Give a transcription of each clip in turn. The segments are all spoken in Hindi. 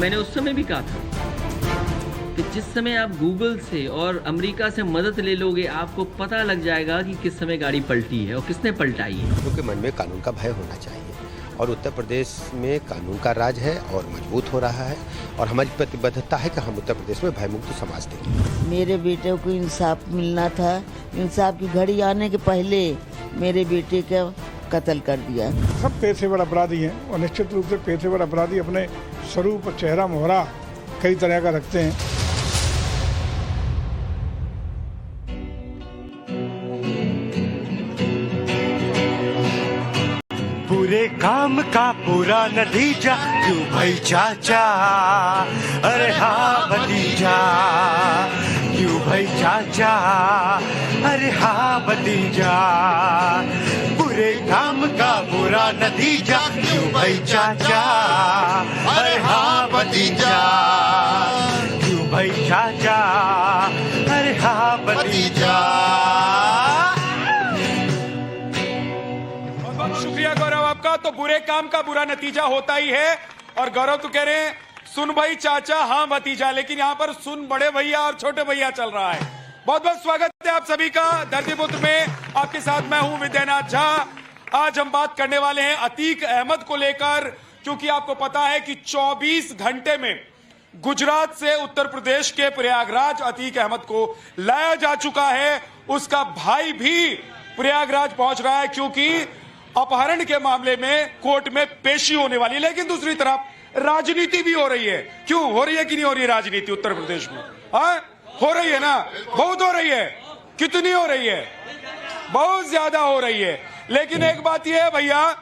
मैंने उस समय भी कहा था कि जिस समय आप गूगल से और अमेरिका से मदद ले लोगे, आपको पता लग जाएगा कि किस समय गाड़ी पलटी है और किसने पलटाई है। क्योंकि मन में कानून का भय होना चाहिए और उत्तर प्रदेश में कानून का राज है और मजबूत हो रहा है और हमारी प्रतिबद्धता है कि हम उत्तर प्रदेश में भयमुक्त समाज देंगे। मेरे बेटे को इंसाफ मिलना था। इंसाफ की घड़ी आने के पहले मेरे बेटे का कत्ल कर दिया। सब पेशेवर अपराधी हैं और निश्चित रूप से पेशेवर अपराधी अपने स्वरूप और चेहरा मोहरा कई तरह का रखते हैं। पूरे काम का पूरा नतीजा क्यों भाई चाचा, अरे हाँ भतीजा, क्यों भाई चाचा, अरे हाँ भतीजा, पूरे काम का पूरा नतीजा क्यों भाई चाचा, अरे हाँ भतीजा, क्यों भाई चाचा, अरे हाँ भतीजा। शुक्रिया गौरव आपका। तो बुरे काम का बुरा नतीजा होता ही है और गौरव तो कह रहे हैं सुन भाई चाचा हाँ भतीजा, लेकिन यहाँ पर सुन बड़े भैया और छोटे भैया चल रहा है। बहुत बहुत स्वागत है आप सभी का धरतीपुत्र में। आपके साथ मैं हूं विद्यानाथ झा। आज हम बात करने वाले हैं अतीक अहमद को लेकर, क्योंकि आपको पता है कि 24 घंटे में गुजरात से उत्तर प्रदेश के प्रयागराज अतीक अहमद को लाया जा चुका है। उसका भाई भी प्रयागराज पहुंच रहा है क्योंकि अपहरण के मामले में कोर्ट में पेशी होने वाली है। लेकिन दूसरी तरफ राजनीति भी हो रही है। क्यों हो रही है कि नहीं हो रही है राजनीति उत्तर प्रदेश में? हाँ हो रही है ना, बहुत हो रही है। कितनी हो रही है? बहुत ज्यादा हो रही है। लेकिन एक बात यह है भैया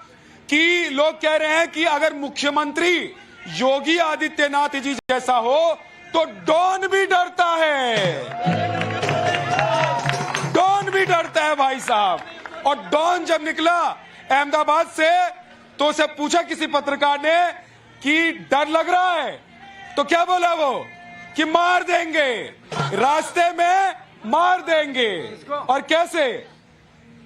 कि लोग कह रहे हैं कि अगर मुख्यमंत्री योगी आदित्यनाथ जी जैसा हो तो डॉन भी डरता है। डॉन भी डरता है भाई साहब। और डॉन जब निकला अहमदाबाद से तो उसे पूछा किसी पत्रकार ने कि डर लग रहा है, तो क्या बोला वो कि मार देंगे, रास्ते में मार देंगे। और कैसे?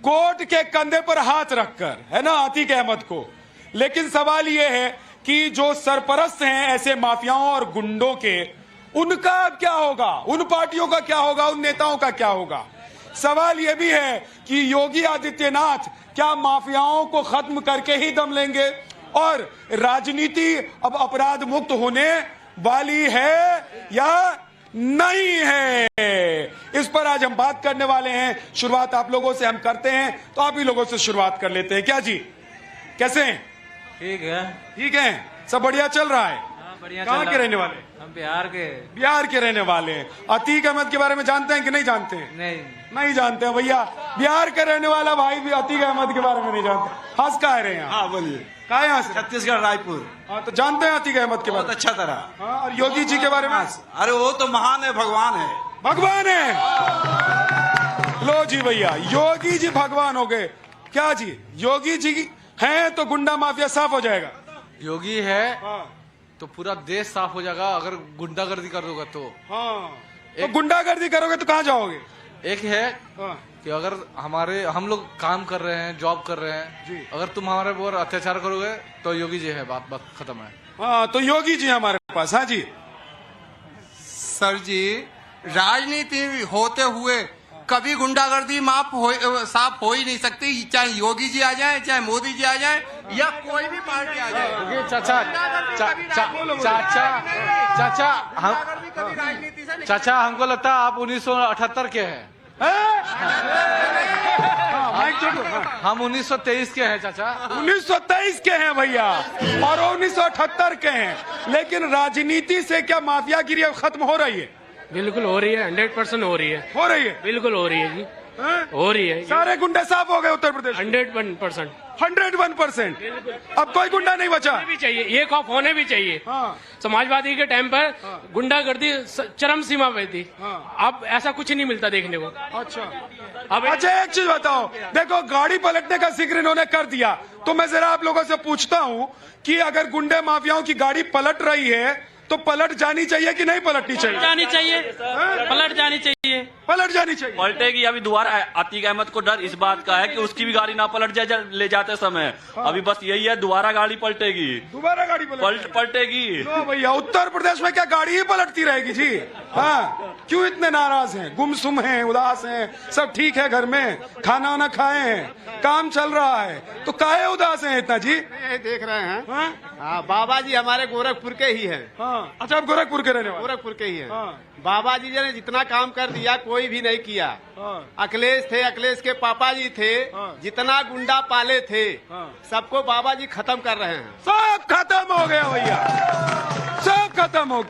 कोर्ट के कंधे पर हाथ रखकर, है ना, अतीक अहमद को। लेकिन सवाल यह है कि जो सरपरस्त हैं ऐसे माफियाओं और गुंडों के, उनका अब क्या होगा? उन पार्टियों का क्या होगा? उन नेताओं का क्या होगा? सवाल यह भी है कि योगी आदित्यनाथ क्या माफियाओं को खत्म करके ही दम लेंगे और राजनीति अब अपराध मुक्त होने वाली है या नहीं है? इस पर आज हम बात करने वाले हैं। शुरुआत आप लोगों से हम करते हैं, तो आप ही लोगों से शुरुआत कर लेते हैं। क्या जी, कैसे हैं? ठीक है। ठीक है, सब बढ़िया चल रहा है। कहाँ के रहने वाले? हम बिहार के। बिहार के रहने वाले हैं। अतीक अहमद के बारे में जानते हैं कि नहीं जानते हैं? नहीं जानते हैं भैया। बिहार का रहने वाला भाई भी अतीक अहमद के बारे में नहीं जानते। हंस का रहे हैं? हाँ बोलिए। कहाँ यहाँ से? छत्तीसगढ़ रायपुर। हाँ तो जानते हैं अतीक अहमद के बारे में? अच्छा तरह। हाँ, और योगी जी के बारे में? अरे वो तो महान है, भगवान है। भगवान है। लो जी भैया, योगी जी भगवान हो गए। क्या जी, योगी जी हैं तो गुंडा माफिया साफ हो जाएगा? योगी है तो पूरा देश साफ हो जाएगा अगर गुंडागर्दी करोगे तो। हाँ, तो गुंडागर्दी करोगे तो कहाँ जाओगे? एक है कि अगर हम लोग काम कर रहे हैं, जॉब कर रहे हैं जी, अगर तुम हमारे ऊपर अत्याचार करोगे तो योगी जी है, बात खत्म है। हाँ, तो योगी जी हमारे पास। हाँ जी। सर जी, राजनीति होते हुए कभी गुंडागर्दी साफ हो ही नहीं सकती, चाहे योगी जी आ जाए, चाहे मोदी जी आ जाए या कोई भी पार्टी आ जाए। चाचा हमको लगता है आप 1978 के हैं। हम 1923 के हैं चाचा। 1923 के हैं भैया और 1978 के हैं। लेकिन राजनीति से क्या माफियागिरी अब खत्म हो रही है? बिल्कुल हो रही है, 100% हो रही है। हो रही है? बिल्कुल हो रही है जी, हो रही है। सारे गुंडे साफ हो गए उत्तर प्रदेश? 101%। 101%। अब कोई गुंडा नहीं बचा। भी चाहिए, ये खौफ होने भी चाहिए। समाजवादी के टाइम पर गुंडागर्दी चरम सीमा पे थी। अब ऐसा कुछ नहीं मिलता देखने को। अच्छा एक चीज बताओ, देखो गाड़ी पलटने का जिक्र इन्होंने कर दिया, तो मैं जरा आप लोगों से पूछता हूँ कि अगर गुंडे माफियाओं की गाड़ी पलट रही है तो पलट जानी चाहिए कि नहीं पलटनी चाहिए? जानी चाहिए, पलट जानी चाहिए। चाहिए, पलट जानी चाहिए। पलटेगी। अभी दोबारा अतीक अहमद को डर इस बात का है कि उसकी भी गाड़ी ना पलट जाए ले जाते समय। अभी बस यही है, दोबारा गाड़ी पलटेगी, दोबारा गाड़ी पलटेगी। लो भैया, उत्तर प्रदेश में क्या गाड़ी ही पलटती रहेगी जी? हाँ, क्यों इतने नाराज हैं, गुमसुम हैं, उदास हैं? सब ठीक है, घर में खाना वाना खाए हैं, काम चल रहा है, तो काहे उदास हैं इतना जी? देख रहे हैं। हाँ, बाबा जी हमारे गोरखपुर के ही हैं। हाँ, अच्छा, आप गोरखपुर के रहने वाले? गोरखपुर के ही हैं। बाबा जी ने जितना काम कर दिया कोई भी नहीं किया। अखिलेश थे, अखिलेश के पापा जी थे, जितना गुंडा पाले थे सबको बाबा जी खत्म कर रहे हैं। सब खत्म हो गया भैया, सब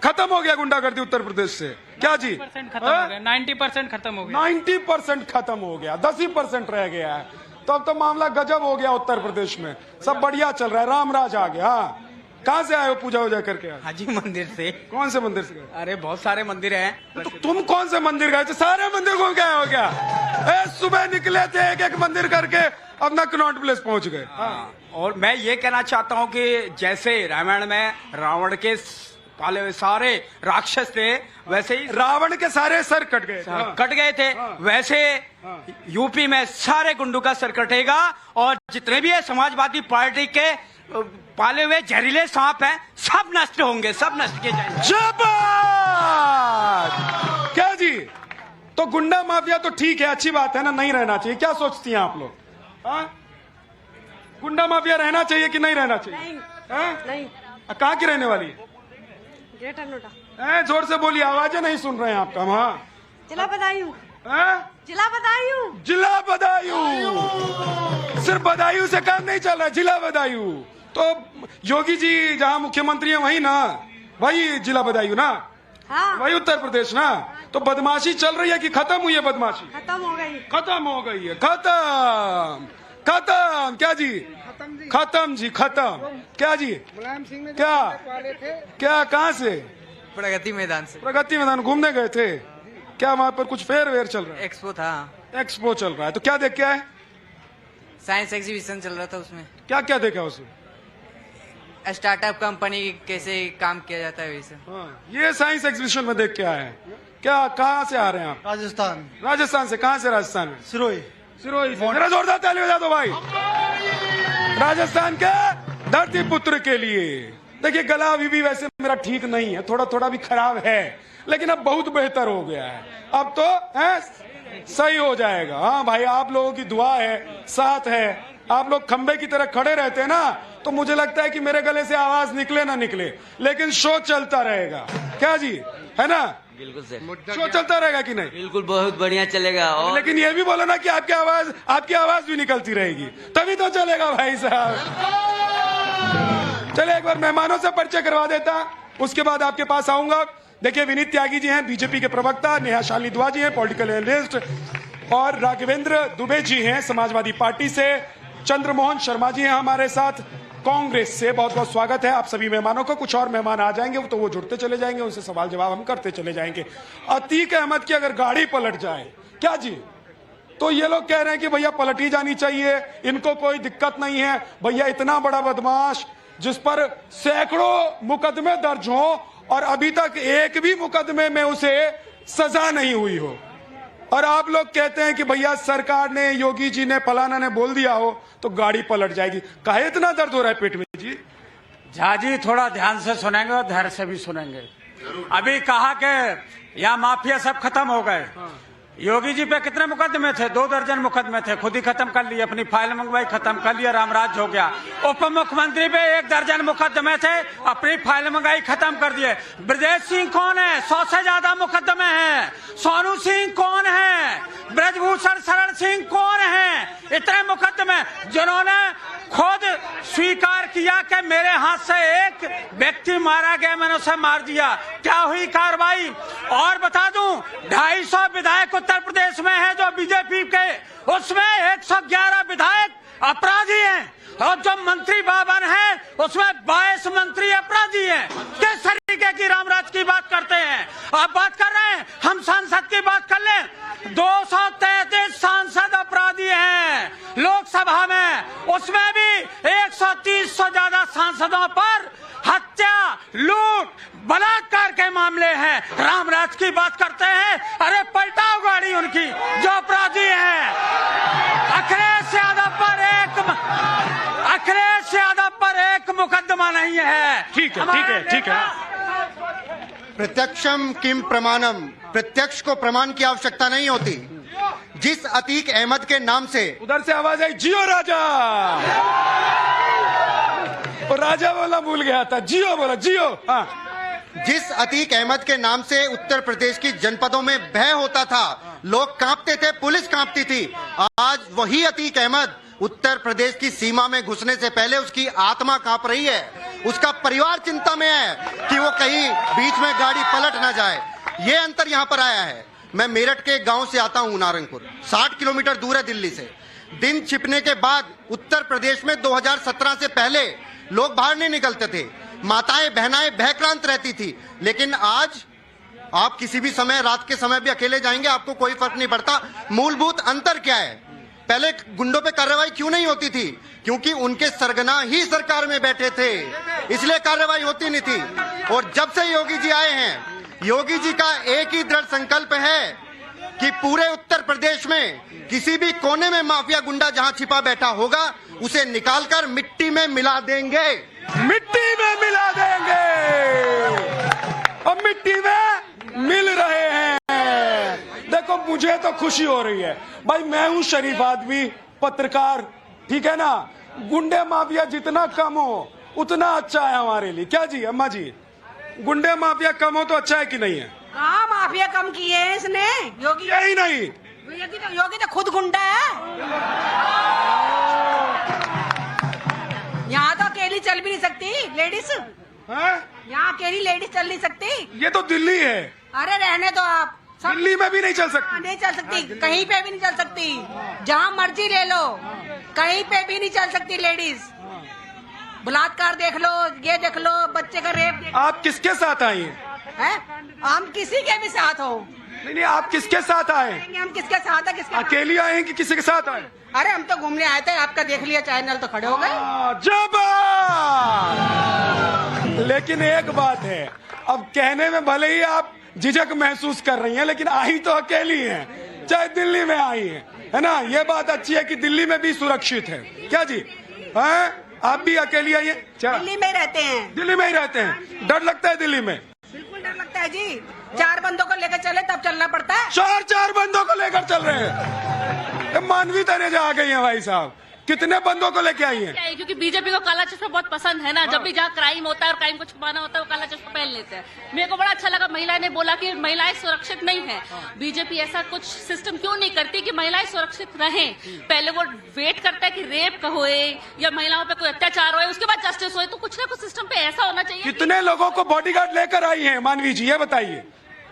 खत्म हो गया गुंडागर्दी उत्तर प्रदेश से। क्या जी? 90% खत्म हो गया, 90% खत्म हो गया, 90% खत्म हो गया, 10% रह गया है। तो अब तो मामला गजब हो गया उत्तर प्रदेश में, सब बढ़िया चल रहा है, रामराज आ गया। हाँ, कहाँ से आए हो पूजा वूजा करके? हाजी मंदिर से। कौन से मंदिर से गए? अरे बहुत सारे मंदिर हैं। तो तुम कौन से मंदिर गए थे? सारे मंदिर घूम के आए हो क्या? सुबह निकले थे, एक एक मंदिर करके अपना कनॉट प्लेस पहुंच गए। और मैं ये कहना चाहता हूँ कि जैसे रामायण में रावण के पाले हुए सारे राक्षस थे, वैसे ही रावण के सारे सर कट गए थे। वैसे यूपी में सारे गुंडों का सर कटेगा, और जितने भी है समाजवादी पार्टी के पाले हुए जहरीले सांप हैं, सब नष्ट होंगे, सब नष्ट किए जाएंगे। क्या जी? तो गुंडा माफिया तो ठीक है, अच्छी बात है ना, नहीं रहना चाहिए। क्या सोचती हैं आप लोग? गुंडा माफिया रहना चाहिए कि नहीं रहना चाहिए? नहीं। कहाँ की रहने वाली है? ग्रेटर नोएडा। जोर से बोलिए, आवाजें नहीं सुन रहे हैं आपका। हाँ, जिला बदायूं। जिला बदायूं। सिर्फ बदायूं से काम नहीं चल रहा, जिला बदायूं। तो योगी जी जहाँ मुख्यमंत्री है वही ना, वही जिला बदायूं ना? हाँ। वही उत्तर प्रदेश ना? तो बदमाशी चल रही है कि खत्म हुई है बदमाशी? खत्म हो गई। खत्म हो गई है, खत्म। क्या जी? खत्म जी, खत्म। क्या जी? मुलायम सिंह ने क्या कहाँ से? प्रगति मैदान से। प्रगति मैदान घूमने गए थे क्या? वहाँ पर कुछ फेयर वेयर चल रहा है? एक्सपो था। एक्सपो चल रहा है, तो क्या देख के आए? साइंस एग्जीबिशन चल रहा था, उसमें क्या क्या देखा उसमें? स्टार्टअप कंपनी कैसे काम किया जाता है वैसे। ये साइंस एग्जीबिशन में देख के आए हैं क्या? कहाँ से आ रहे हैं आप? राजस्थान से। कहाँ से? राजस्थान में सिरोही से। मेरा जोरदार ताली बजा दो भाई राजस्थान के धरती पुत्र के लिए। देखिए, गला अभी भी वैसे मेरा ठीक नहीं है, थोड़ा थोड़ा भी खराब है, लेकिन अब बहुत बेहतर हो गया है। अब तो सही हो जाएगा। हाँ भाई, आप लोगों की दुआ है, साथ है, आप लोग खंबे की तरह खड़े रहते हैं ना, तो मुझे लगता है कि मेरे गले से आवाज निकले ना निकले, लेकिन शो चलता रहेगा। क्या जी? है ना? बिल्कुल सर। शो चलता रहेगा कि नहीं? बिल्कुल, बहुत बढ़िया चलेगा। और लेकिन ये भी बोलो ना कि आपकी आवाज भी निकलती रहेगी, तभी तो चलेगा भाई साहब। चले एक बार मेहमानों से परिचय करवा देता, उसके बाद आपके पास आऊंगा। देखिए, विनीत त्यागी जी हैं, बीजेपी के प्रवक्ता, नेहा शालिनी दुआ जी हैं, पॉलिटिकल एनालिस्ट, और राघवेंद्र दुबे जी हैं समाजवादी पार्टी से, चंद्रमोहन शर्मा जी हैं हमारे साथ कांग्रेस से। बहुत बहुत स्वागत है आप सभी मेहमानों को। कुछ और मेहमान आ जाएंगे तो वो जुड़ते चले जाएंगे, उनसे सवाल जवाब हम करते चले जाएंगे। अतीक अहमद की अगर गाड़ी पलट जाए, क्या जी, तो ये लोग कह रहे हैं कि भैया पलट ही जानी चाहिए, इनको कोई दिक्कत नहीं है। भैया, इतना बड़ा बदमाश जिस पर सैकड़ों मुकदमे दर्ज हो और अभी तक एक भी मुकदमे में उसे सजा नहीं हुई हो, और आप लोग कहते हैं कि भैया सरकार ने, योगी जी ने, फलाना ने बोल दिया हो तो गाड़ी पलट जाएगी। काहे इतना दर्द हो रहा है पेट में जी? झा जी, थोड़ा ध्यान से सुनेंगे और धैर्य से भी सुनेंगे। अभी कहा कि यहाँ माफिया सब खत्म हो गए। योगी जी पे कितने मुकदमे थे? 2 दर्जन मुकदमे थे, खुद ही खत्म कर लिए, अपनी फाइल मंगवाई, खत्म कर लिया, रामराज हो गया। उप मुख्यमंत्री पे 1 दर्जन मुकदमे थे, अपनी फाइल मंगाई, खत्म कर दिए। ब्रजेश सिंह कौन है? 100 से ज्यादा मुकदमे हैं। सोनू सिंह कौन है? ब्रजभूषण शरण सिंह कौन है? इतने मुकदमे, जिन्होंने खुद स्वीकार किया कि मेरे हाथ से एक व्यक्ति मारा गया, मैंने उसे मार दिया। क्या हुई कार्रवाई? और बता दूं, 250 विधायक उत्तर प्रदेश में है जो बीजेपी के, उसमें 111 विधायक अपराधी हैं, और जो मंत्री बावन है उसमें 22 मंत्री अपराधी हैं। किस तरीके की रामराज की बात करते हैं आप? बात कर रहे हैं, हम सांसद की बात कर लें, 233 सांसद अपराधी हैं लोकसभा में, उसमें भी 130 से ज्यादा सांसदों पर हत्या, लूट, बलात्कार के मामले हैं। रामराज की बात करते हैं, अरे पलटा उनकी जो अपराधी हैं। अखिलेश यादव पर एक मुकदमा नहीं है। ठीक है। प्रत्यक्षम किम प्रमाणम, प्रत्यक्ष को प्रमाण की आवश्यकता नहीं होती। जिस अतीक अहमद के नाम से, उधर से आवाज आई, जियो राजा। और राजा बोला भूल गया था, जियो बोला, जियो। हाँ। जिस अतीक अहमद के नाम से उत्तर प्रदेश की जनपदों में भय होता था, लोग कांपते थे, पुलिस कांपती थी, आज वही अतीक अहमद उत्तर प्रदेश की सीमा में घुसने से पहले उसकी आत्मा कांप रही है। उसका परिवार चिंता में है कि वो कहीं बीच में गाड़ी पलट ना जाए। ये अंतर यहाँ पर आया है। मैं मेरठ के गांव से आता हूँ, नारंगपुर 60 किलोमीटर दूर है दिल्ली से। दिन छिपने के बाद उत्तर प्रदेश में 2017 से पहले लोग बाहर नहीं निकलते थे, माताएं बहनाएं भयक्रांत रहती थी। लेकिन आज आप किसी भी समय, रात के समय भी अकेले जाएंगे, आपको कोई फर्क नहीं पड़ता। मूलभूत अंतर क्या है? पहले गुंडों पे कार्रवाई क्यों नहीं होती थी? क्योंकि उनके सरगना ही सरकार में बैठे थे, इसलिए कार्रवाई होती नहीं थी। और जब से योगी जी आए हैं, योगी जी का एक ही दृढ़ संकल्प है कि पूरे उत्तर प्रदेश में किसी भी कोने में माफिया गुंडा जहां छिपा बैठा होगा, उसे निकालकर मिट्टी में मिला देंगे। मिट्टी में मिला देंगे। और मिट्टी में मिल रहे हैं। देखो, मुझे तो खुशी हो रही है भाई। मैं हूं शरीफ आदमी, पत्रकार, ठीक है ना। गुंडे माफिया जितना कम हो उतना अच्छा है हमारे लिए। क्या जी अम्मा जी, गुंडे माफिया कम हो तो अच्छा है कि नहीं है? हाँ, माफिया कम किए हैं इसने योगी। यही नहीं, योगी तो खुद गुंडा है। यहाँ तो अकेली चल भी नहीं सकती लेडीज। यहाँ अकेली लेडीज चल नहीं सकती। ये तो दिल्ली है। अरे रहने दो आप, दिल्ली में भी नहीं चल सकती। नहीं चल सकती, कहीं पे भी नहीं चल सकती। जहाँ मर्जी ले लो, कहीं पे भी नहीं चल सकती लेडीज। बलात्कार देख लो, ये देख लो, बच्चे का रेप देख लो। आप किसके साथ आई हैं? हम किसी के भी साथ हो। नहीं, आप किसके साथ आए? हम किसके साथ है? किसके अकेली आए हैं कि किसी के साथ आए? अरे हम तो घूमने आए थे, आपका देख लिया चैनल तो खड़े हो गए। लेकिन एक बात है, अब कहने में भले ही आप झिझक महसूस कर रही हैं, लेकिन आई तो अकेली हैं, चाहे दिल्ली में आई है ना। ये बात अच्छी है कि दिल्ली में भी सुरक्षित है। क्या जी? हैं? आप भी अकेली आई हैं? दिल्ली में रहते हैं। दिल्ली में ही रहते हैं। डर लगता है दिल्ली में? बिल्कुल डर लगता है जी। 4 बंदों को लेकर चले तब चलना पड़ता है। 4 बंदों को लेकर चल रहे हैं। मानवी तनेजा आ गई है भाई साहब। कितने बंदों को लेके आई हैं? क्योंकि बीजेपी को काला चश्मा बहुत पसंद है ना। जब भी जहाँ क्राइम होता है और क्राइम को छुपाना होता है, वो काला चश्मा पहन लेते हैं। मेरे को बड़ा अच्छा लगा, महिला ने बोला कि महिलाएं सुरक्षित नहीं है। बीजेपी ऐसा कुछ सिस्टम क्यों नहीं करती कि महिलाएं सुरक्षित रहें? पहले वो वेट करता है कि रेप होए या महिलाओं पे कोई अत्याचार होए, उसके बाद जस्टिस होए। तो कुछ ना कुछ सिस्टम पे ऐसा होना चाहिए। कितने लोगों को बॉडीगार्ड लेकर आई है मानवी जी, ये बताइए।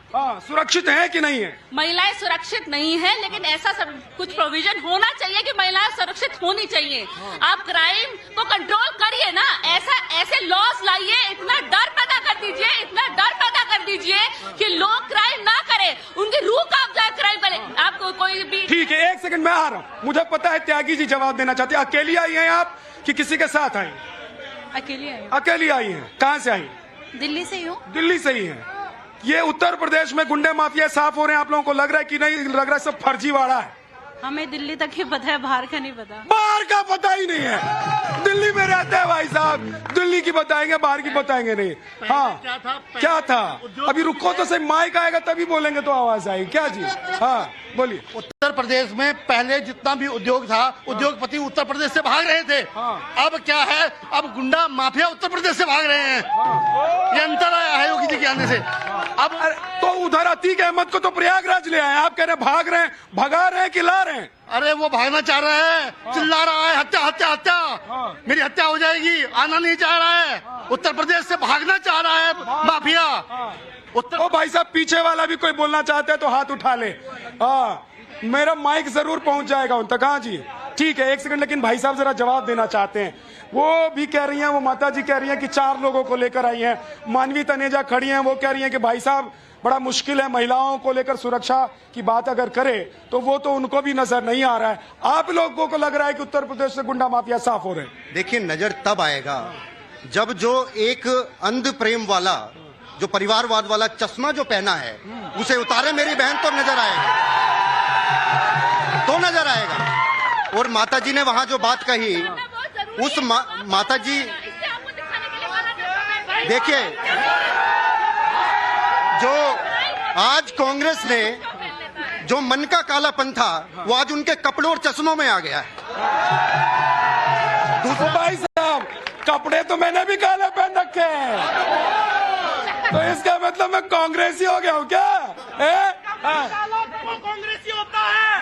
हाँ, सुरक्षित है कि नहीं है? महिलाएं सुरक्षित नहीं है, लेकिन ऐसा सब कुछ प्रोविजन होना चाहिए कि महिलाएं सुरक्षित होनी चाहिए। आप क्राइम को कंट्रोल करिए ना, ऐसे लॉस लाइए, इतना डर पैदा कर दीजिए, इतना डर पैदा कर दीजिए कि लोग क्राइम ना करें, उनकी रूह कांप जाए क्राइम करें। आपको कोई भी ठीक है, एक सेकंड मैं आ रहा हूँ। मुझे पता है त्यागी जी जवाब देना चाहते हैं। अकेली आई हैं आप कि किसी के साथ आई? अकेली आई। अकेली आई हैं। कहाँ से आई? दिल्ली से ही हूँ। दिल्ली से ही है। ये उत्तर प्रदेश में गुंडे माफिया साफ हो रहे हैं, आप लोगों को लग रहा है कि नहीं लग रहा है सब फर्जीवाड़ा है? हमें दिल्ली तक ही पता है, बाहर का नहीं पता। बाहर का पता ही नहीं है। दिल्ली में रहते हैं भाई साहब, दिल्ली की बताएंगे, बाहर की बताएंगे नहीं। हाँ, क्या था? अभी रुको तो सही, माइक आएगा तभी बोलेंगे तो आवाज आएगी। क्या जी? हाँ बोलिए। उत्तर प्रदेश में पहले जितना भी उद्योग था, उद्योगपति उत्तर प्रदेश से भाग रहे थे। अब क्या है? अब गुंडा माफिया उत्तर प्रदेश से भाग रहे हैं। ये अंतर आया है योगी जी के आने से। अब तो उधर अतीक अहमद को तो प्रयागराज ले आए, आप कह रहे हैं भाग रहे हैं, भगा रहे हैं कि ला रहे हैं? अरे वो भागना चाह रहा है, चिल्ला रहा है हत्या हत्या हत्या, मेरी हत्या हो जाएगी, आना नहीं चाह रहा है। उत्तर प्रदेश से भागना चाह रहा है माफिया। ओ भाई साहब, पीछे वाला भी कोई बोलना चाहते है तो हाथ उठा ले। हाँ, मेरा माइक जरूर पहुंच जाएगा उन तक। हाँ जी, ठीक है, एक सेकंड। लेकिन भाई साहब जरा जवाब देना चाहते हैं। वो भी कह रही हैं, वो माता जी कह रही हैं कि 4 लोगों को लेकर आई हैं। मानवी तनेजा खड़ी हैं, वो कह रही हैं कि भाई साहब बड़ा मुश्किल है, महिलाओं को लेकर सुरक्षा की बात अगर करे तो वो तो उनको भी नजर नहीं आ रहा है। आप लोगों को लग रहा है कि उत्तर प्रदेश से गुंडा माफिया साफ हो रहे हैं? देखिए, नजर तब आएगा जब जो एक अंध प्रेम वाला, जो परिवारवाद वाला चश्मा जो पहना है, उसे उतारे मेरी बहन, तो नजर आएगा। तो नजर आएगा। और माता जी ने वहां जो बात कही, उस माता जी देखिए, जो आज कांग्रेस ने जो मन का कालापन था वो आज उनके कपड़ों और चश्मों में आ गया है। दूसरे भाई साहब, कपड़े तो मैंने भी काले पहन रखे हैं, तो इसका मतलब मैं कांग्रेसी हो गया हूँ क्या? कांग्रेसी होता है,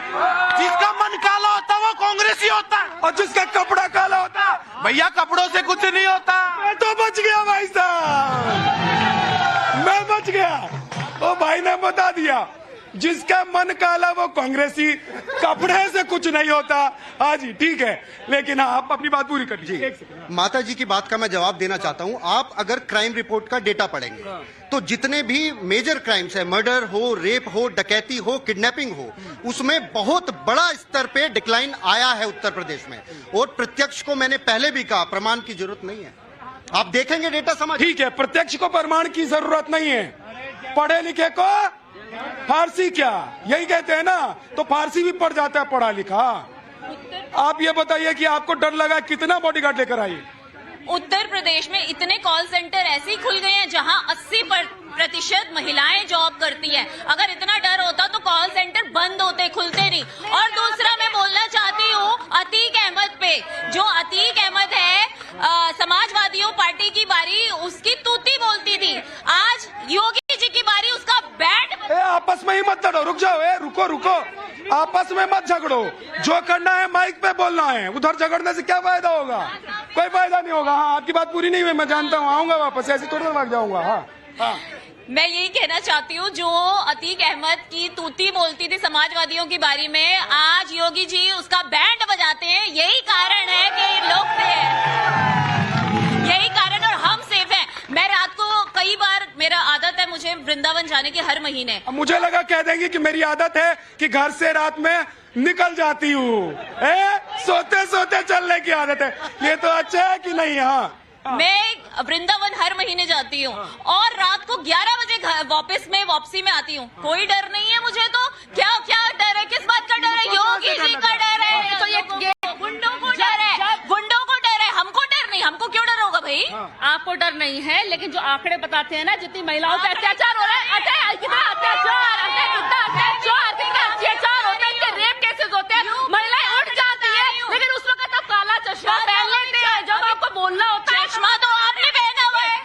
जिसका मन काला होता है वो कांग्रेसी होता है, और जिसका कपड़ा काला होता है, भैया कपड़ों से कुछ नहीं होता। मैं तो बच गया भाई साहब, मैं बच गया। वो भाई ने बता दिया, जिसका मन काला वो कांग्रेसी, कपड़े से कुछ नहीं होता। हाँ जी ठीक है, लेकिन आप अपनी बात पूरी कर लीजिए। माता जी की बात का मैं जवाब देना चाहता हूं। आप अगर क्राइम रिपोर्ट का डेटा पढ़ेंगे तो जितने भी मेजर क्राइम्स है, मर्डर हो, रेप हो, डकैती हो, किडनैपिंग हो, उसमें बहुत बड़ा स्तर पे डिक्लाइन आया है उत्तर प्रदेश में। और प्रत्यक्ष को मैंने पहले भी कहा, प्रमाण की जरूरत नहीं है, आप देखेंगे डेटा समझ। ठीक है, प्रत्यक्ष को प्रमाण की जरूरत नहीं है, पढ़े लिखे को फारसी क्या, यही कहते हैं ना, तो फारसी भी पढ़ जाता है पढ़ा लिखा। आप ये बताइए कि आपको डर लगा, कितना बॉडीगार्ड लेकर आइए? उत्तर प्रदेश में इतने कॉल सेंटर ऐसे ही खुल गए हैं जहां 80% महिलाएं जॉब करती हैं। अगर इतना डर होता तो कॉल सेंटर बंद होते, खुलते नहीं। और दूसरा मैं बोलना चाहती हूँ अतीक अहमद पे, जो अतीक अहमद है समाजवादियों पार्टी की बारी उसकी तूती बोलती थी, आज योगी जी की बारी उसका बैट। आपस में ही मत लड़ो, रुक जाओ, रुको, आपस में मत झगड़ो, जो करना है माइक पे बोलना है, उधर झगड़ने से क्या फायदा होगा? कोई फायदा नहीं होगा। हाँ, आपकी बात पूरी नहीं हुई, मैं जानता हूँ, आऊंगा वापस, ऐसे थोड़ा भाग जाऊंगा। हाँ। मैं यही कहना चाहती हूँ, जो अतीक अहमद की तूती बोलती थी समाजवादियों की बारी में, आज योगी जी उसका बैंड बजाते हैं। यही कारण है कि लोग यही कारण, और हम सेफ हैं। मैं रात को कई बार, मेरा आदत है मुझे वृंदावन जाने की हर महीने। मुझे लगा कह देंगी कि मेरी आदत है कि घर से रात में निकल जाती हूँ, सोते सोते चलने की आदत है। ये तो अच्छा है कि नहीं? हाँ, मैं वृंदावन हर महीने जाती हूँ और रात को 11 बजे वापसी में आती हूँ। कोई डर नहीं है मुझे तो। क्या डर है? किस बात का डर है? योगी जी का डर है, तो ये गुंडों को डर है, गुंडों को डर है, हमको डर नहीं। हमको क्यों डर होगा भाई? आपको डर नहीं है, लेकिन जो आंकड़े बताते हैं ना, जितनी महिलाओं पे अत्याचार हो रहा है, कितना अत्याचार होते हैं, रेप केसेस होते हैं, महिलाएं उठ जाती है, लेकिन उस वक्त आप काला चश्मा पहन लेते हैं जब आपको बोलना होता है। चश्मा तो आपने पहना हुआ है,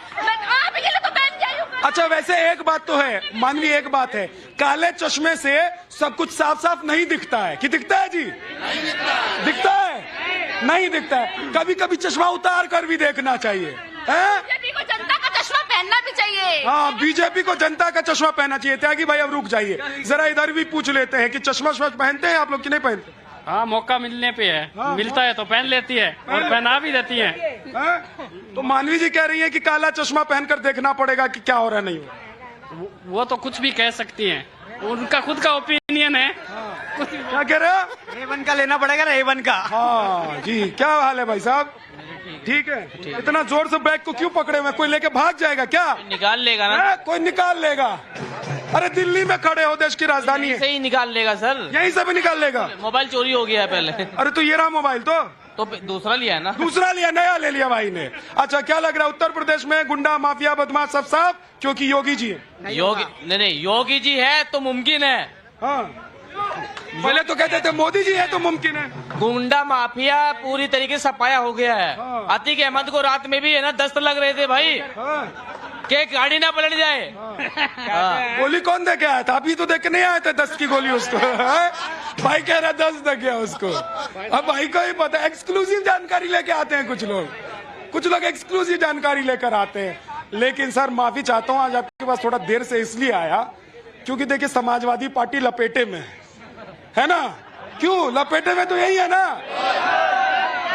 आप ये तो पहन के। अच्छा, वैसे एक बात तो है, मानवी, एक बात है, काले चश्मे से सब कुछ साफ साफ नहीं दिखता है। कि दिखता है जी? दिखता है? नहीं दिखता है। कभी कभी चश्मा उतार कर भी देखना चाहिए। बीजेपी को जनता का चश्मा पहनना भी चाहिए। हाँ, बीजेपी को जनता का चश्मा पहनना चाहिए। त्यागी भाई अब रुक जाइए, जरा इधर भी पूछ लेते हैं कि चश्मा पहनते हैं आप लोग कि नहीं पहनते? हाँ, मौका मिलने पे है, मिलता है तो पहन लेती है और पहना भी देती है। तो मानवी जी कह रही है कि काला चश्मा पहनकर देखना पड़ेगा कि क्या हो रहा नहीं हो रहा। वो तो कुछ भी कह सकती हैं, उनका खुद का ओपिनियन है। क्या कह रहे हो? A1 का लेना पड़ेगा ना, A1 का। हाँ जी, क्या हाल है भाई साहब? ठीक है, इतना जोर से बैग को क्यों पकड़े हुए? कोई लेके भाग जाएगा क्या? निकाल लेगा ना, कोई निकाल लेगा। अरे दिल्ली में खड़े हो, देश की राजधानी है, सही निकाल लेगा सर, यहीं से भी निकाल लेगा। मोबाइल चोरी हो गया है पहले। अरे तो ये रहा मोबाइल, तो दूसरा लिया है ना? दूसरा लिया, नया ले लिया भाई ने। अच्छा, क्या लग रहा है उत्तर प्रदेश में गुंडा माफिया बदमाश सब साफ, क्योंकि योगी जी है? योगी जी है तो मुमकिन है। हाँ, पहले तो कहते थे मोदी जी है तो मुमकिन है। गुंडा माफिया पूरी तरीके से सफाया हो गया है। अतीक अहमद को रात में भी है ना दस्त लग रहे थे भाई, के गाड़ी ना पलट जाए। गोली कौन दे के आया था? अभी तो देख के नहीं आए थे 10 की गोली उसको। भाई कह रहा 10 दे गया उसको। अब भाई को ही पता, एक्सक्लूसिव जानकारी लेके आते हैं कुछ लोग एक्सक्लूसिव जानकारी लेकर आते हैं। लेकिन सर माफी चाहता हूँ, आज आपके पास थोड़ा देर से इसलिए आया क्योंकि देखिए समाजवादी पार्टी लपेटे में है ना। क्यों लपेटे में? तो यही है ना,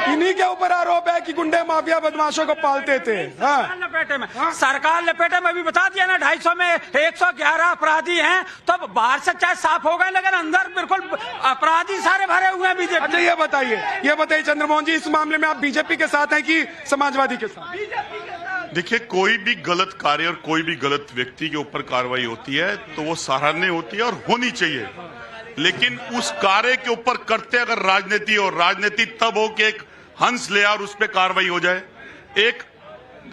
इन्हीं के ऊपर आरोप है कि गुंडे माफिया बदमाशों को पालते थे। हाँ, लपेटे में सरकार लपेटे में भी बता दिया ना, 250 में 111 अपराधी हैं, तो बाहर से चाहे साफ हो गए लेकिन अंदर बिल्कुल अपराधी सारे भरे हुए हैं बीजेपी। अच्छा, ये बताइए चंद्रमोहन जी, इस मामले में आप बीजेपी के साथ हैं कि समाजवादी के साथ? देखिए, कोई भी गलत कार्य और कोई भी गलत व्यक्ति के ऊपर कार्रवाई होती है तो वो सराहनीय होती है और होनी चाहिए। लेकिन उस कार्य के ऊपर करते अगर राजनीति, और राजनीति तब हो कि एक हंस ले और उस पर कार्रवाई हो जाए, एक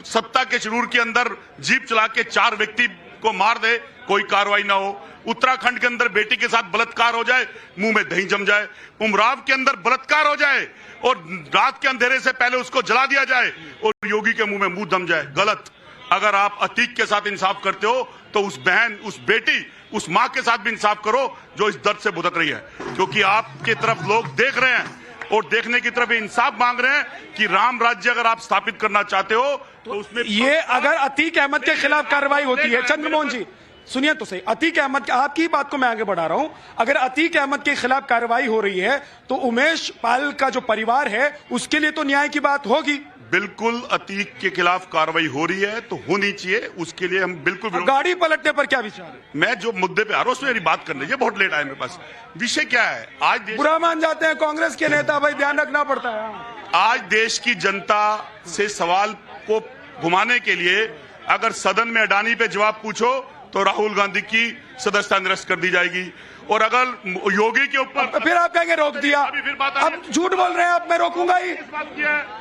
सत्ता के शरूर के अंदर जीप चला के 4 व्यक्ति को मार दे, कोई कार्रवाई ना हो। उत्तराखंड के अंदर बेटी के साथ बलात्कार हो जाए, मुंह में दही जम जाए। उमराव के अंदर बलात्कार हो जाए और रात के अंधेरे से पहले उसको जला दिया जाए और योगी के मुंह में मुंह दम जाए। गलत। अगर आप अतीक के साथ इंसाफ करते हो तो उस बहन, उस बेटी, उस मां के साथ भी इंसाफ करो जो इस दर्द से भुगत रही है, क्योंकि आपकी तरफ लोग देख रहे हैं और देखने की तरफ इंसाफ मांग रहे हैं कि राम राज्य अगर आप स्थापित करना चाहते हो तो उसमें ये अगर अतीक अहमद के खिलाफ कार्रवाई होती है, चंद्रमोहन जी सुनिए तो सही, अतीक अहमद, आपकी बात को मैं आगे बढ़ा रहा हूं, अगर अतीक अहमद के खिलाफ कार्रवाई हो रही है तो उमेश पाल का जो परिवार है उसके लिए तो न्याय की बात होगी। बिल्कुल अतीक के खिलाफ कार्रवाई हो रही है तो होनी चाहिए, उसके लिए हम बिल्कुल। गाड़ी पलटने पर क्या विचार है? मैं जो मुद्दे पे आ रहा हूं उसमें मेरी बात करने, ये बहुत लेट आया मेरे पास। विषय क्या है? आज बुरा मान जाते हैं कांग्रेस के नेता, भाई ध्यान रखना पड़ता है। आज देश की जनता से सवाल को घुमाने के लिए अगर सदन में अडानी पे जवाब पूछो तो राहुल गांधी की सदस्यता निरस्त कर दी जाएगी, और अगर योगी के ऊपर फिर आप कहेंगे रोक दिया। अब झूठ बोल रहे हैं आप, मैं रोकूंगा ही,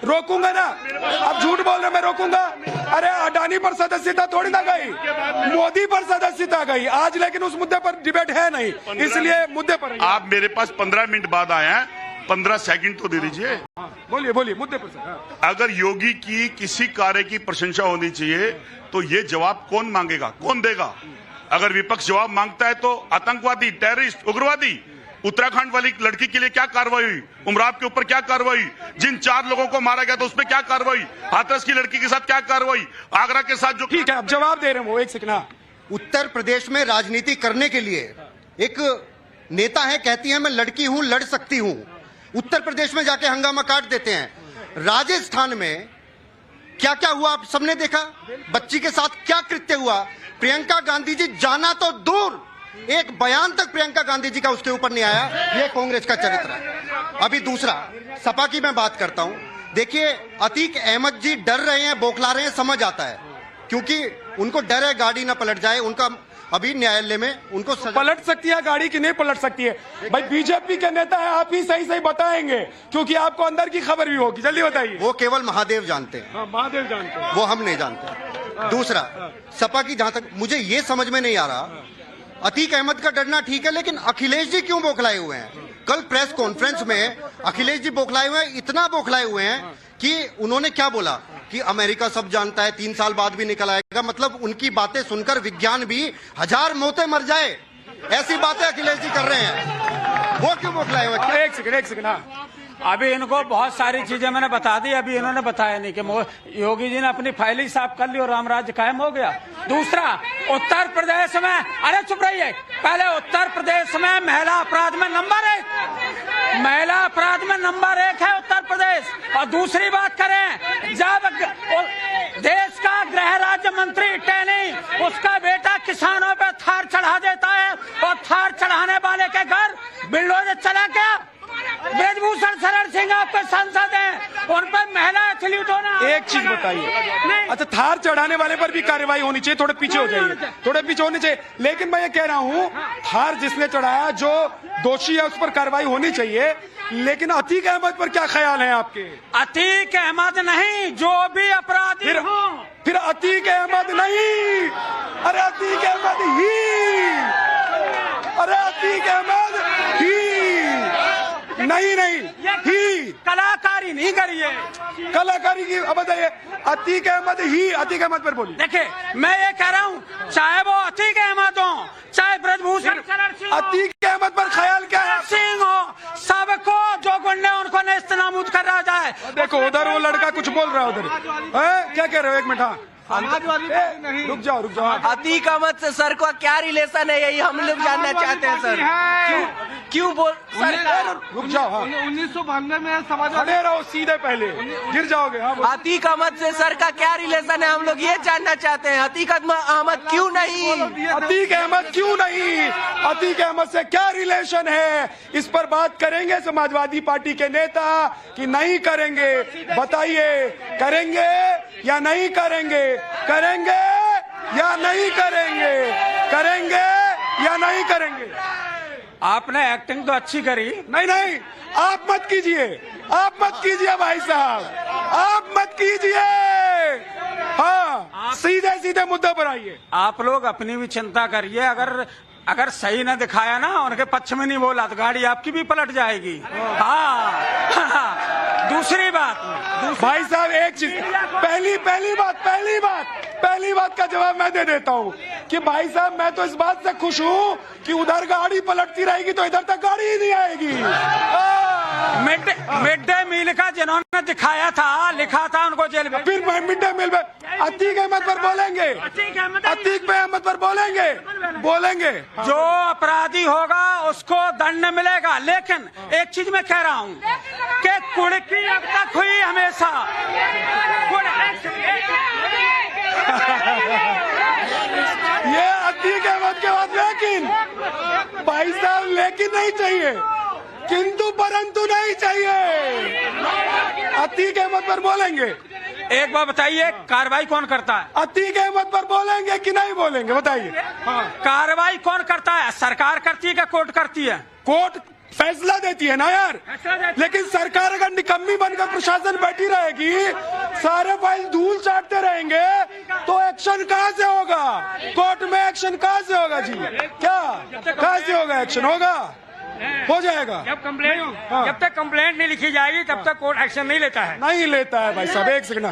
रोकूंगा ना। आप झूठ बोल रहे हैं, मैं रोकूंगा। अरे अडानी पर सदस्यता थोड़ी ना गई, मोदी पर सदस्यता गई आज, लेकिन उस मुद्दे पर डिबेट है नहीं, इसलिए मुद्दे पर आप मेरे पास 15 मिनट बाद आए हैं, 15 सेकंड तो दे दीजिए। बोलिए बोलिए मुद्दे पर सर। अगर योगी की किसी कार्य की प्रशंसा होनी चाहिए तो ये जवाब कौन मांगेगा, कौन देगा? अगर विपक्ष जवाब मांगता है तो आतंकवादी, टेररिस्ट, उग्रवादी, उत्तराखंड वाली लड़की के लिए क्या कार्रवाई हुई, उमराव के ऊपर क्या कार्रवाई, जिन 4 लोगों को मारा गया तो उसमें क्या कार्रवाई, हाथरस की लड़की के साथ क्या कार्रवाई, आगरा के साथ जो। ठीक है, अब जवाब दे रहे हैं वो, एक सेकंड। उत्तर प्रदेश में राजनीति करने के लिए एक नेता है, कहती है मैं लड़की हूं, लड़ सकती हूं, उत्तर प्रदेश में जाके हंगामा काट देते हैं। राजस्थान में क्या क्या हुआ आप सबने देखा, बच्ची के साथ क्या कृत्य हुआ। प्रियंका गांधी जी जाना तो दूर, एक बयान तक प्रियंका गांधी जी का उसके ऊपर नहीं आया। यह कांग्रेस का चरित्र है। अभी दूसरा, सपा की मैं बात करता हूं। देखिए अतीक अहमद जी डर रहे हैं, बौखला रहे हैं, समझ आता है, क्योंकि उनको डर है गाड़ी ना पलट जाए। उनका अभी न्यायालय में उनको पलट सकती है गाड़ी की नहीं पलट सकती है। भाई बीजेपी के नेता है, आप ही सही सही बताएंगे, क्योंकि आपको अंदर की खबर भी होगी। जल्दी बताइए। वो केवल महादेव जानते हैं। हाँ, महादेव जानते हैं, वो हम नहीं जानते। दूसरा, सपा की जहां तक मुझे ये समझ में नहीं आ रहा, अतीक अहमद का डरना ठीक है, लेकिन अखिलेश जी क्यों बौखलाए हुए हैं? कल प्रेस कॉन्फ्रेंस में अखिलेश जी बौखलाए हुए हैं, इतना बौखलाए हुए हैं कि उन्होंने क्या बोला कि अमेरिका सब जानता है, 3 साल बाद भी निकल आएगा। मतलब उनकी बातें सुनकर विज्ञान भी 1000 मौतें मर जाए, ऐसी बातें अखिलेश जी कर रहे हैं। वो क्यों बौखलाए हुए? एक सेकंड। अभी इनको बहुत सारी चीजें मैंने बता दी, अभी इन्होंने बताया नहीं कि योगी जी ने अपनी फाइल ही साफ कर ली और राम राज्य कायम हो गया। दूसरा, उत्तर प्रदेश में, अरे चुप रहिए, पहले उत्तर प्रदेश में महिला अपराध में नंबर 1, महिला अपराध में नंबर 1 है उत्तर प्रदेश। और दूसरी बात करें, जब देश का गृह राज्य मंत्री टेनी, उसका बेटा किसानों पे थार चढ़ा देता है और थार चढ़ाने वाले के घर बिल्डोजर चला गया। ब्रजभूषण शरण सिंह आपके सांसद हैं, उन पर महिला एथलीट होना। एक चीज बताइए, अच्छा थार चढ़ाने वाले पर भी कार्रवाई होनी चाहिए, थोड़े पीछे हो जाइए, थोड़े पीछे होने चाहिए। लेकिन मैं ये कह रहा हूँ, थार जिसने चढ़ाया, जो दोषी है उस पर कार्रवाई होनी चाहिए, लेकिन अतीक अहमद पर क्या ख्याल है आपके? अतीक अहमद नहीं, जो भी अपराधी हो। फिर अतीक अहमद नहीं, अरे अतीक अहमद ही, अरे अतीक अहमद ही, नहीं ही, कलाकारी नहीं करिए, कलाकारी की। अब बताइए, अतीक अहमद ही, अतीक अहमद पर बोलिए। देखिए मैं ये कह रहा हूँ, चाहे वो अतीक अहमद हो, चाहे ब्रजभूषण शरण सिंह, अतीक अहमद पर ख्याल क्या है? सिंह हो, सबको जो गुंडे उनको नेस्तनाबूद कर रहा जाए। देखो उधर वो लड़का कुछ बोल रहा है, उधर क्या कह रहे हो? एक मिनट, नहीं, रुक जाओ। अतीक अहमद से सर का क्या रिलेशन है, यही हम लोग जानना चाहते हैं सर। क्यों बोल, रुक जाओ। 1992 में समाज खड़े रहो सीधे, पहले गिर जाओगे। अतीक अहमद से सर का क्या रिलेशन है, हम लोग ये जानना चाहते हैं। अतीक अहमद क्यों नहीं, अतीक अहमद क्यों नहीं, अतीक अहमद से क्या रिलेशन है, इस पर बात करेंगे समाजवादी पार्टी के नेता कि नहीं करेंगे? बताइए, करेंगे या नहीं करेंगे? करेंगे या नहीं करेंगे? करेंगे या नहीं करेंगे? आपने एक्टिंग तो अच्छी करी। नहीं नहीं, आप मत कीजिए, आप मत कीजिए भाई साहब, आप मत कीजिए। हाँ, सीधे सीधे मुद्दे पर आइए। आप लोग अपनी भी चिंता करिए, अगर सही न दिखाया ना, उनके पक्ष में नहीं बोला तो गाड़ी आपकी भी पलट जाएगी। हाँ, दूसरी बात भाई साहब, एक चीज, पहली बात का जवाब मैं दे देता हूँ कि भाई साहब, मैं तो इस बात से खुश हूँ कि उधर गाड़ी पलटती रहेगी तो इधर तक गाड़ी ही नहीं आएगी। मिड डे मील का जिन्होंने दिखाया था, लिखा था, उनको जेल में। फिर मिड डे मील में अतीक अहमद पर बोलेंगे, अतीक अहमद पर बोलेंगे। जो अपराधी होगा उसको दंड मिलेगा, लेकिन एक चीज मैं कह रहा हूँ कि कुड़की अब तक हुई हमेशा। ये अतीक अहमद के बाद लेकिन भाई साहब, लेकिन नहीं चाहिए, किंतु परंतु नहीं चाहिए। अतीक अहमद पर बोलेंगे। एक बात बताइए, कार्रवाई कौन करता है? अतीक अहमद पर बोलेंगे कि नहीं बोलेंगे, बताइए। कार्रवाई कौन करता है? सरकार करती है कि कोर्ट करती है? कोर्ट फैसला देती है ना यार, लेकिन सरकार अगर निकम्मी बनकर प्रशासन बैठी रहेगी, सारे फाइल धूल चाटते रहेंगे, तो एक्शन कहाँ से होगा? कोर्ट में एक्शन कहाँ से होगा जी? क्या कहाँ से होगा एक्शन? होगा, हो जाएगा। जब तक कंप्लेंट नहीं लिखी जाएगी तब तक कोर्ट एक्शन नहीं लेता है। नहीं लेता है भाई साहब, एक सेकंड।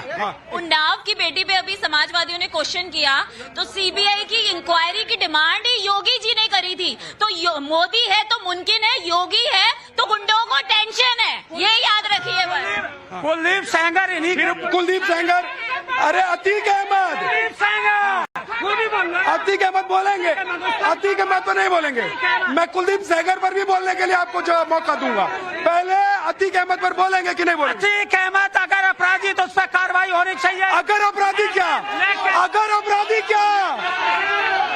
उन्नाव की बेटी पे अभी समाजवादियों ने क्वेश्चन किया तो सीबीआई की इंक्वायरी की डिमांड ही योगी जी ने करी थी। तो मोदी है तो मुमकिन है, योगी है तो गुंडों को टेंशन है, ये याद रखिए बस। कुलदीप सेंगर, कुलदीप सेंगर, अरे अतीक अहमद, अतीक अहमद बोलेंगे, अतीक अहमद पर नहीं बोलेंगे। मैं कुलदीप सेंगर पर भी बोलने के लिए आपको जो मौका दूंगा। पहले अतीक अहमद पर बोलेंगे कि नहीं बोलेंगे? अतीक अहमद अगर अपराधी तो उस पर कार्रवाई होनी चाहिए। अगर अपराधी क्या?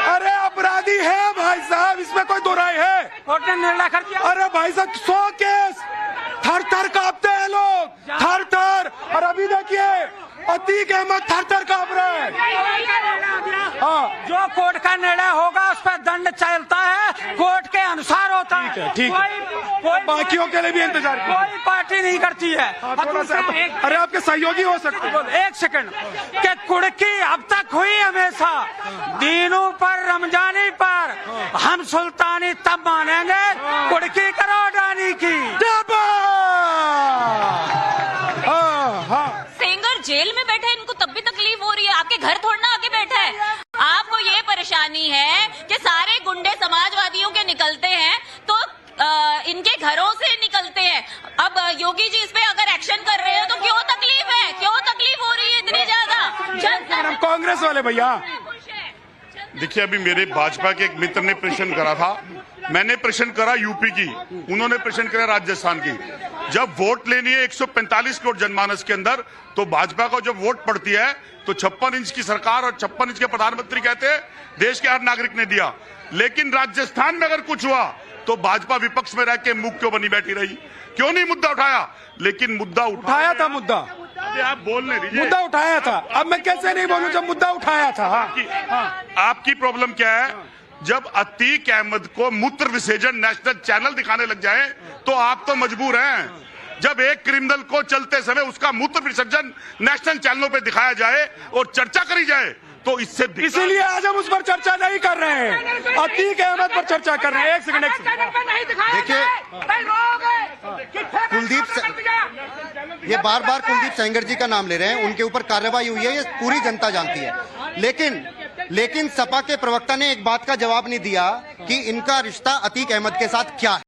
अरे अपराधी है भाई साहब, इसमें कोई दो राय है? कोर्ट ने निर्णय कर दिया। अरे भाई साहब, 100 केस, थर कांपते हैं लोग, थर। और अभी देखिए अतीक अहमद थर कांप रहा है। हाँ, जो कोर्ट का निर्णय होगा उस पर दंड चलता है, कोर्ट के अनुसार होता है। ठीक है। कोई बाकियों के लिए भी इंतजार, कोई पार्टी नहीं करती है। अरे आपके सहयोगी हो सकते हैं। एक सेकंड, के कुड़की अब तक हुई हमेशा, दीनों पर, रमजानी पर, हम सुल्तानी तब मानेंगे कुड़की करो डानी की। सेंगर जेल में बैठे, इनको तब भी तकलीफ हो रही है, आपके घर थोड़ा ना आके बैठा है। आपको ये परेशानी है कि सारे गुंडे समाजवादियों के निकलते हैं तो इनके घरों से निकलते हैं। अब योगी जी इस पे अगर एक्शन कर रहे हो तो क्यों तकलीफ है, क्यों तकलीफ हो रही है इतनी ज्यादा? कांग्रेस वाले भैया, देखिए, अभी मेरे भाजपा के एक मित्र ने प्रश्न करा था, मैंने प्रश्न करा यूपी की, उन्होंने प्रश्न करा राजस्थान की। जब वोट लेनी है 145 करोड़ जनमानस के अंदर, तो भाजपा को जब वोट पड़ती है तो 56 इंच की सरकार और 56 इंच के प्रधानमंत्री कहते हैं देश के हर नागरिक ने दिया। लेकिन राजस्थान में अगर कुछ हुआ तो भाजपा विपक्ष में रह के मुख क्यों बनी बैठी रही? क्यों नहीं मुद्दा उठाया? लेकिन मुद्दा उठाया था। मुद्दा आप बोलने दीजिए। मुद्दा उठाया था, अब मैं कैसे नहीं बोलूं जब मुद्दा उठाया था। आपकी प्रॉब्लम क्या है? जब अतीक अहमद को मूत्र विसर्जन नेशनल चैनल दिखाने लग जाए तो आप तो मजबूर हैं। जब एक क्रिमिनल को चलते समय उसका मूत्र विसर्जन नेशनल चैनलों पे दिखाया जाए और चर्चा करी जाए तो इससे, इसीलिए आज हम उस पर चर्चा नहीं कर रहे हैं, अतीक अहमद पर चर्चा कर रहे हैं। एक सेकंड, देखिए, ये बार कुलदीप सेंगर जी का नाम ले रहे हैं, उनके ऊपर कार्रवाई हुई है, ये पूरी जनता जानती है। लेकिन सपा के प्रवक्ता ने एक बात का जवाब नहीं दिया कि इनका रिश्ता अतीक अहमद के साथ क्या है।